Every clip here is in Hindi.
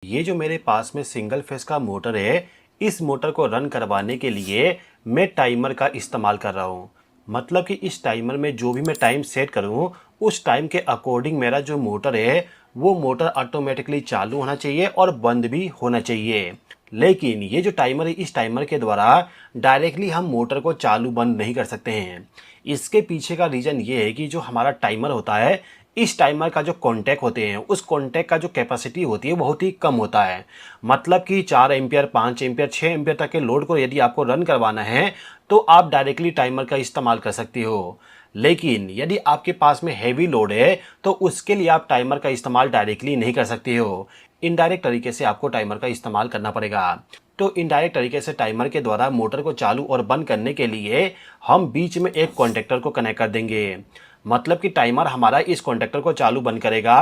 ये जो मेरे पास में सिंगल फेस का मोटर है, इस मोटर को रन करवाने के लिए मैं टाइमर का इस्तेमाल कर रहा हूँ। मतलब कि इस टाइमर में जो भी मैं टाइम सेट करूँ, उस टाइम के अकॉर्डिंग मेरा जो मोटर है वो मोटर ऑटोमेटिकली चालू होना चाहिए और बंद भी होना चाहिए। लेकिन ये जो टाइमर है, इस टाइमर के द्वारा डायरेक्टली हम मोटर को चालू बंद नहीं कर सकते हैं। इसके पीछे का रीज़न ये है कि जो हमारा टाइमर होता है, इस टाइमर का जो कॉन्टैक्ट होते हैं, उस कॉन्टैक्ट का जो कैपेसिटी होती है बहुत ही कम होता है। मतलब कि 4 एम्पियर, 5 एम्पियर, 6 एम्पियर तक के लोड को यदि आपको रन करवाना है तो आप डायरेक्टली टाइमर का इस्तेमाल कर सकते हो। लेकिन यदि आपके पास में हैवी लोड है तो उसके लिए आप टाइमर का इस्तेमाल डायरेक्टली नहीं कर सकते हो। इनडायरेक्ट तरीके से आपको टाइमर का इस्तेमाल करना पड़ेगा। तो इनडायरेक्ट तरीके से टाइमर के द्वारा मोटर को चालू और बंद करने के लिए हम बीच में एक कॉन्टेक्टर को कनेक्ट कर देंगे। मतलब कि टाइमर हमारा इस कॉन्टेक्टर को चालू बंद करेगा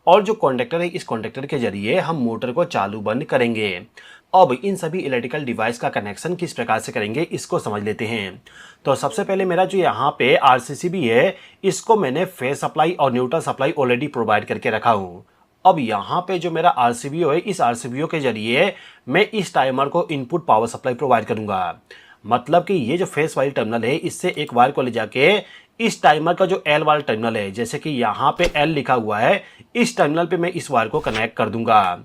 और जो कॉन्टेक्टर है, इस कॉन्टेक्टर के जरिए हम मोटर को चालू बंद करेंगे। अब इन सभी इलेक्ट्रिकल डिवाइस का कनेक्शन किस प्रकार से करेंगे, इसको समझ लेते हैं। तो सबसे पहले मेरा जो यहाँ पे आरसीसीबी है, इसको मैंने फेस सप्लाई और न्यूट्रल सप्लाई ऑलरेडी प्रोवाइड करके रखा हूँ। अब यहाँ पे जो मेरा आरसीबीओ है, इस आरसीबीओ के जरिए मैं इस टाइमर को इनपुट पावर सप्लाई प्रोवाइड करूंगा। मतलब कि ये जो फेस वाली टर्मिनल है, इससे एक वायर को ले जाके इस टाइमर का जो एल वाला टर्मिनल है, जैसे कि यहाँ पे एल लिखा हुआ है, इस टर्मिनल पे मैं इस वायर को कनेक्ट कर दूंगा।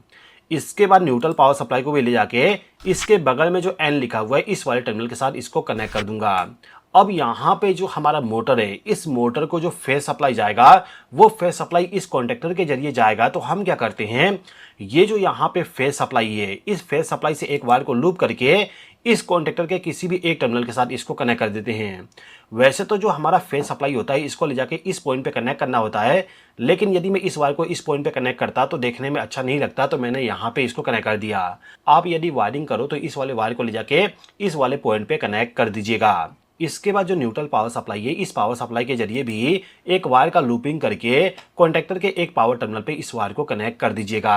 इसके बाद न्यूट्रल पावर सप्लाई को भी ले जाके इसके बगल में जो एन लिखा हुआ है, इस वाले टर्मिनल के साथ इसको कनेक्ट कर दूंगा। अब यहाँ पे जो हमारा मोटर है, इस मोटर को जो फेस सप्लाई जाएगा, वो फेस सप्लाई इस कॉन्टेक्टर के जरिए जाएगा। तो हम क्या करते हैं, ये जो यहाँ पे फेस सप्लाई है, इस फेस सप्लाई से एक वायर को लूप करके इस कॉन्टेक्टर के किसी भी एक टर्मिनल के साथ इसको कनेक्ट कर देते हैं। वैसे तो जो हमारा फेस सप्लाई होता है, इसको ले जाके इस पॉइंट पे कनेक्ट करना होता है, लेकिन यदि मैं इस वायर को इस पॉइंट पे कनेक्ट करता तो देखने में अच्छा नहीं लगता, तो मैंने यहाँ पे इसको कनेक्ट कर दिया। आप यदि वायरिंग करो तो इस वाले वायर को ले जाके इस वाले पॉइंट पे कनेक्ट कर दीजिएगा। इसके बाद जो न्यूट्रल पावर सप्लाई है, इस पावर सप्लाई के जरिए भी एक वायर का लूपिंग करके कॉन्टेक्टर के एक पावर टर्मिनल पे इस वायर को कनेक्ट कर दीजिएगा।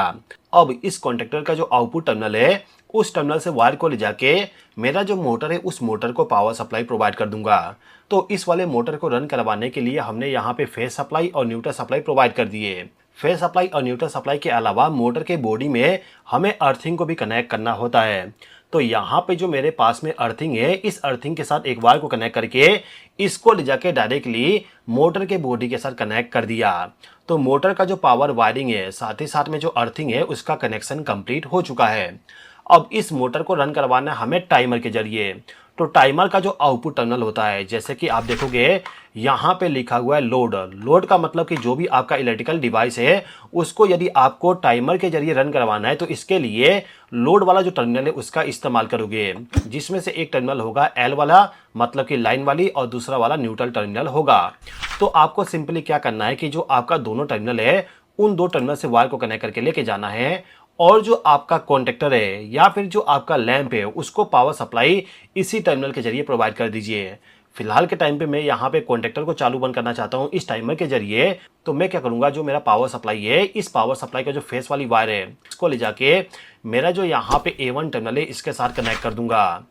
अब इस कॉन्टेक्टर का जो आउटपुट टर्मिनल है, उस टर्मिनल से वायर को ले जाके मेरा जो मोटर है, उस मोटर को पावर सप्लाई प्रोवाइड कर दूंगा। तो इस वाले मोटर को रन करवाने के लिए हमने यहाँ पे फेस सप्लाई और न्यूट्रल सप्लाई प्रोवाइड कर दिए। फेस सप्लाई और न्यूट्रल सप्लाई के अलावा मोटर के बॉडी में हमें अर्थिंग को भी कनेक्ट करना होता है। तो यहाँ पे जो मेरे पास में अर्थिंग है, इस अर्थिंग के साथ एक वायर को कनेक्ट करके इसको ले जाके डायरेक्टली मोटर के बॉडी के साथ कनेक्ट कर दिया। तो मोटर का जो पावर वायरिंग है, साथ ही साथ में जो अर्थिंग है, उसका कनेक्शन कंप्लीट हो चुका है। अब इस मोटर को रन करवाना है हमें टाइमर के जरिए। तो टाइमर का जो आउटपुट टर्मिनल होता है, जैसे कि आप देखोगे यहाँ पे लिखा हुआ है लोड। लोड का मतलब कि जो भी आपका इलेक्ट्रिकल डिवाइस है, उसको यदि आपको टाइमर के जरिए रन करवाना है तो इसके लिए लोड वाला जो टर्मिनल है उसका इस्तेमाल करोगे, जिसमें से एक टर्मिनल होगा एल वाला, मतलब कि लाइन वाली, और दूसरा वाला न्यूट्रल टर्मिनल होगा। तो आपको सिंपली क्या करना है कि जो आपका दोनों टर्मिनल है, उन दो टर्मिनल से वायर को कनेक्ट करके लेके जाना है, और जो आपका कॉन्टेक्टर है या फिर जो आपका लैंप है, उसको पावर सप्लाई इसी टर्मिनल के जरिए प्रोवाइड कर दीजिए। फिलहाल के टाइम पे मैं यहाँ पे कॉन्टेक्टर को चालू बंद करना चाहता हूँ इस टाइमर के जरिए। तो मैं क्या करूँगा, जो मेरा पावर सप्लाई है, इस पावर सप्लाई का जो फेस वाली वायर है, इसको ले जाके मेरा जो यहाँ पे A1 टर्मिनल है, इसके साथ कनेक्ट कर दूंगा।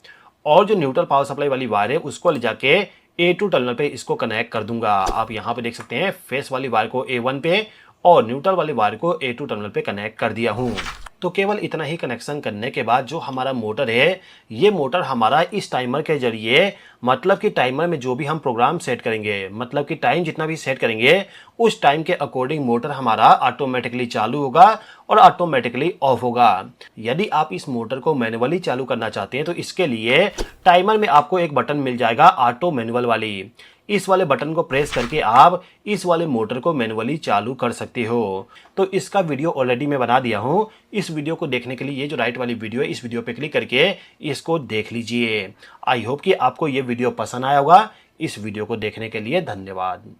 और जो न्यूट्रल पावर सप्लाई वाली वायर है, उसको ले जाके A2 टर्मिनल पे इसको कनेक्ट कर दूंगा। आप यहाँ पे देख सकते हैं, फेस वाली वायर को A1 पे और न्यूट्रल वाले वायर को A2 टर्मिनल पे कनेक्ट कर दिया हूँ। तो केवल इतना ही कनेक्शन करने के बाद जो हमारा मोटर है, ये मोटर हमारा इस टाइमर के जरिए, मतलब कि टाइमर में जो भी हम प्रोग्राम सेट करेंगे, मतलब कि टाइम जितना भी सेट करेंगे, उस टाइम के अकॉर्डिंग मोटर हमारा ऑटोमेटिकली चालू होगा और ऑटोमेटिकली ऑफ होगा। यदि आप इस मोटर को मैनुअली चालू करना चाहते हैं तो इसके लिए टाइमर में आपको एक बटन मिल जाएगा, ऑटो मैनुअल वाली। इस वाले बटन को प्रेस करके आप इस वाले मोटर को मैनुअली चालू कर सकते हो। तो इसका वीडियो ऑलरेडी मैं बना दिया हूँ। इस वीडियो को देखने के लिए ये जो राइट वाली वीडियो है, इस वीडियो पे क्लिक करके इसको देख लीजिए। आई होप कि आपको ये वीडियो पसंद आया होगा। इस वीडियो को देखने के लिए धन्यवाद।